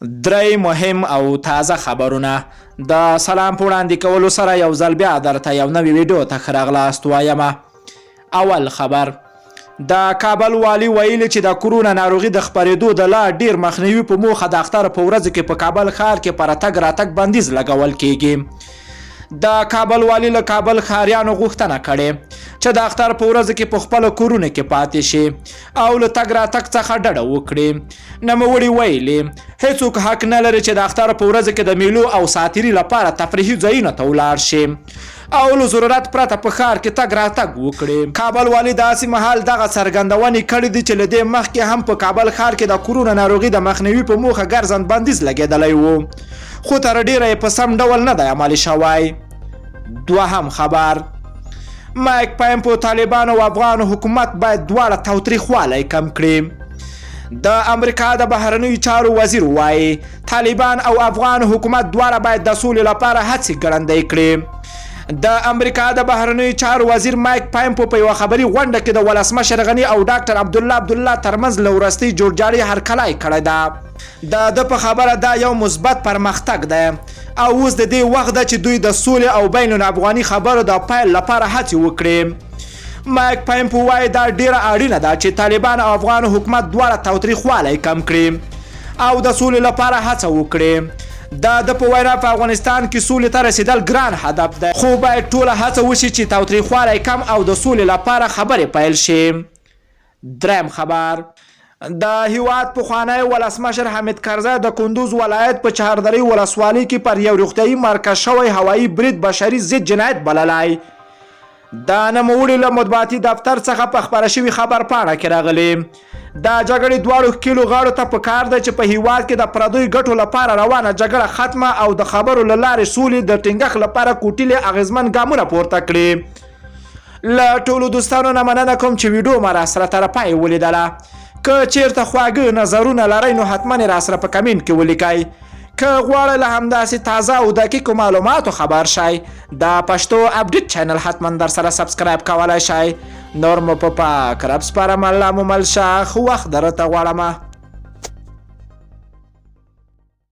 درې مهم او تازه خبرونه د سلام په وړاندې کولو سره یو ځل بیا درته یو نوی ویډیو ته ښه راغلاست وایم. اول خبر، د کابل والی ویل چې د کرونا ناروغي د خپرېدو د لا ډیر مخنیوي په موخه د اختر په ورځ کې په کابل ښار کې پر تګ راتګ بندیز لګول کیږي. د کابل والی له کابل ښاریانو غوښتنه کړې چې د اختر په ورځ کې په خپل کورونه کې پاتې شي او له تګ راتګ څخه ډډه وکړي. نوموړي ویلي هیڅوک حق نه لري چې د اختر په ورځ کې د میلو او ساتیري لپاره تفریحي ځایونو ته ولاړ شي او له ضرورت پرته په ښار کې تګ راتګ وکړي. کابل والی داسې مهال دغه څرګندونې کړې دي چې له دې مخکې هم په کابل ښار کې د کرونا ناروغي د مخنیوي په موخه ګرځند بندیز لګېدلی و، خو تر ډیره یې په سم ډول نه دی عملي شوی. دوهم خبر، مایک پمپو طالبان او افغان حکومت باید دواړه تاوتریخوالی کم کړي. د امریکا د بهرنیو چارو وزیر وایي طالبان او افغان حکومت دواړه باید د سولې لپاره هڅې ګړندۍ کړي. د امریکا د بهرنیو چارو وزیر مایک پمپو په یوه خبري غونډه کې د ولسمشر غني او ډاکټر عبدالله ترمنځ له وروستۍ جوړجاړي هرکلی کړی ده. د په خبره دا یو مثبت پرمختګ دی او اوس د دې وخت ده چې دوی د سولې او بین الافغاني خبرو د پیل لپاره هڅې وکړي. مایک پمپو وایي دا ډیره اړینه ده چې طالبان او افغان حکومت دواړه تاوتریخوالی کم کړي او د سولې لپاره هڅه وکړي. د په وینا په افغانستان کې سولې ته رسیدل ګران هدف دی، خو باید ټوله هڅه وشي چې تاوتریخوالی کم او د سولې لپاره خبرې پیل شي. دریم خبر، د هیواد پخوانی ولسمشر حامد کرزی د کندوز ولایت په چهاردری ولسوالۍ کې پر یو روغتیایي مرکز شوی هوایي برید بشري ضد جنایت بللی. د نوموړي له مطبوعاتي دفتر څخه په خپره شوي خبر پاڼه کې راغلی د جګړې دواړو ښکېلو غاړو ته پکار ده چې په هیواد کې د پردیو ګټو لپاره روانه جګړه ختمه او د خبرو له لارې سولې د ټینګښت لپاره کوټلې اغیزمن ګامونه پورته کړي. له ټولو دوستانو نه مننه کوم چې ویډیو مو راسره تر پای ولیدله. که چیرته خواږه نظرونه لرئ نو حتما یې راسره په کمنټ کې ولیکئ. که غواړئ له همداسې تازه او دقیقو معلوماتو خبر شئ د پښتو اپډیټ چینل حتما در سره سبسکرایب کولی شئ. نور مو په پاک رب سپارم، الله مو مل شه. ښه وخت درته غواړم.